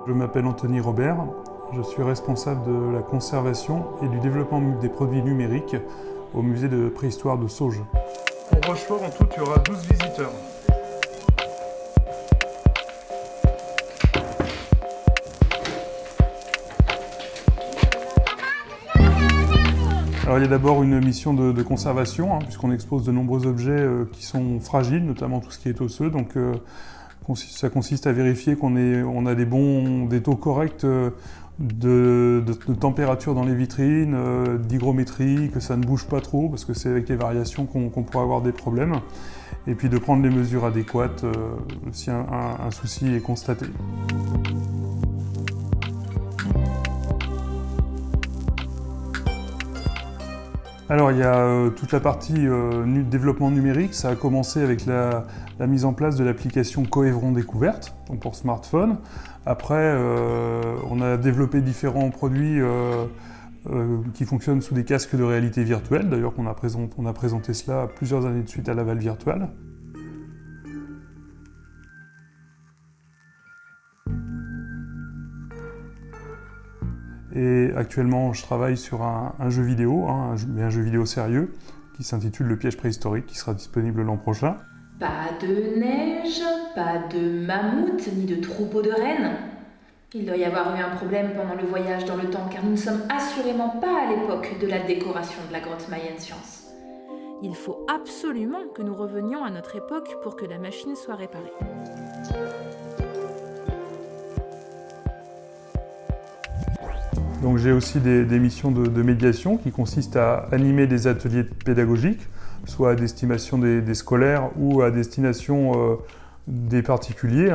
Je m'appelle Anthony Robert, je suis responsable de la conservation et du développement des produits numériques au musée de préhistoire de Sauges. Pour Rochefort, en tout, il y aura 12 visiteurs. Alors, il y a d'abord une mission de conservation, puisqu'on expose de nombreux objets qui sont fragiles, notamment tout ce qui est osseux. Donc, ça consiste à vérifier qu'on a des taux corrects de température dans les vitrines, d'hygrométrie, que ça ne bouge pas trop, parce que c'est avec les variations qu'on pourra avoir des problèmes. Et puis de prendre les mesures adéquates si un souci est constaté. Alors il y a toute la partie développement numérique. Ça a commencé avec la mise en place de l'application Coevron Découverte, donc pour smartphone. Après, on a développé différents produits qui fonctionnent sous des casques de réalité virtuelle. D'ailleurs, on a présenté cela plusieurs années de suite à Laval Virtual. Et actuellement, je travaille sur un jeu vidéo, un jeu vidéo sérieux, qui s'intitule Le Piège préhistorique, qui sera disponible l'an prochain. Pas de neige, pas de mammouth, ni de troupeau de rennes. Il doit y avoir eu un problème pendant le voyage dans le temps, car nous ne sommes assurément pas à l'époque de la décoration de la grotte Mayenne Science. Il faut absolument que nous revenions à notre époque pour que la machine soit réparée. Donc j'ai aussi des missions de médiation qui consistent à animer des ateliers pédagogiques, soit à destination des scolaires ou à destination des particuliers,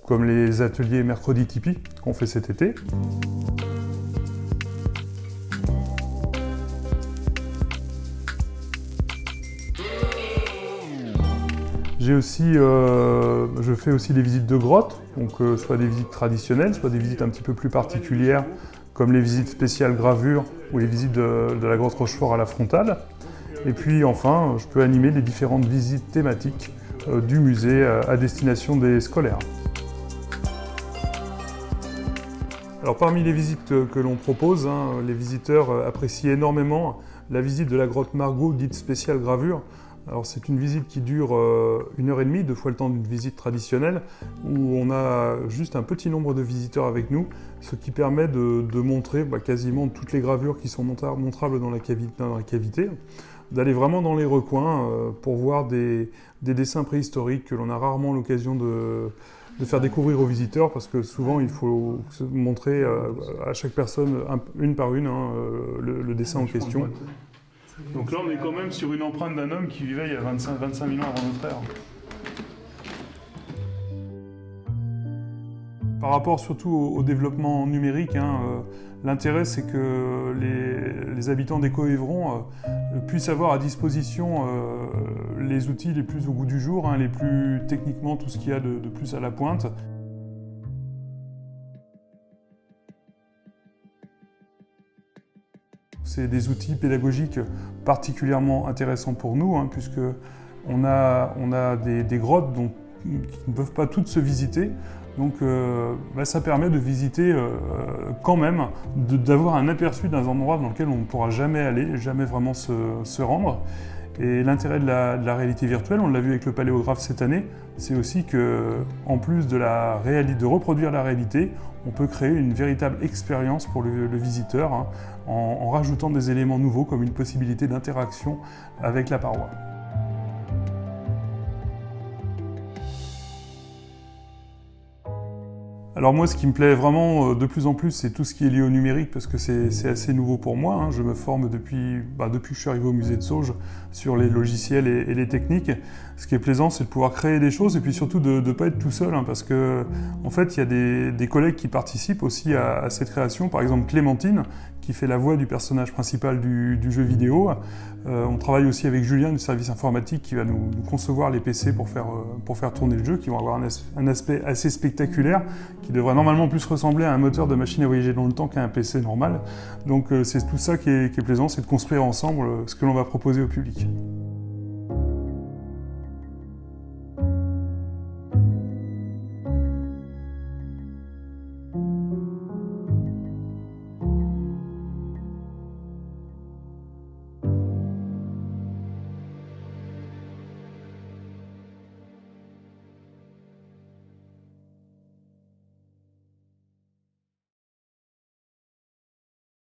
comme les ateliers Mercredi Tipeee qu'on fait cet été. Je fais aussi des visites de grottes, donc soit des visites traditionnelles, soit des visites un petit peu plus particulières, comme les visites spéciales gravure ou les visites de la grotte Rochefort à la frontale. Et puis enfin, je peux animer les différentes visites thématiques du musée à destination des scolaires. Alors parmi les visites que l'on propose, les visiteurs apprécient énormément la visite de la grotte Margot, dite spéciale gravure. Alors c'est une visite qui dure 1h30, 2 fois le temps d'une visite traditionnelle, où on a juste un petit nombre de visiteurs avec nous, ce qui permet de montrer quasiment toutes les gravures qui sont montrables dans la cavité, d'aller vraiment dans les recoins pour voir des dessins préhistoriques que l'on a rarement l'occasion de faire découvrir aux visiteurs, parce que souvent il faut montrer à chaque personne, une par une, le dessin en question. Donc là, on est quand même sur une empreinte d'un homme qui vivait il y a 25 000 ans avant notre ère. Par rapport surtout au développement numérique, l'intérêt c'est que les habitants des Coevron puissent avoir à disposition les outils les plus au goût du jour, les plus techniquement tout ce qu'il y a de plus à la pointe. C'est des outils pédagogiques particulièrement intéressants pour nous, puisque on a des grottes qui ne peuvent pas toutes se visiter. Donc ça permet de visiter quand même, d'avoir un aperçu d'un endroit dans lequel on ne pourra jamais aller, jamais vraiment se rendre. Et l'intérêt de la réalité virtuelle, on l'a vu avec le paléographe cette année, c'est aussi qu'en plus de reproduire la réalité, on peut créer une véritable expérience pour le visiteur en rajoutant des éléments nouveaux comme une possibilité d'interaction avec la paroi. Alors moi, ce qui me plaît vraiment de plus en plus, c'est tout ce qui est lié au numérique, parce que c'est assez nouveau pour moi. Je me forme depuis que je suis arrivé au musée de Sauges sur les logiciels et les techniques. Ce qui est plaisant, c'est de pouvoir créer des choses et puis surtout de ne pas être tout seul, parce que en fait, il y a des collègues qui participent aussi à cette création. Par exemple, Clémentine, qui fait la voix du personnage principal du jeu vidéo. On travaille aussi avec Julien du service informatique qui va nous concevoir les PC pour faire tourner le jeu, qui vont avoir un aspect assez spectaculaire, qui devrait normalement plus ressembler à un moteur de machine à voyager dans le temps qu'à un PC normal. Donc c'est tout ça qui est plaisant, c'est de construire ensemble ce que l'on va proposer au public.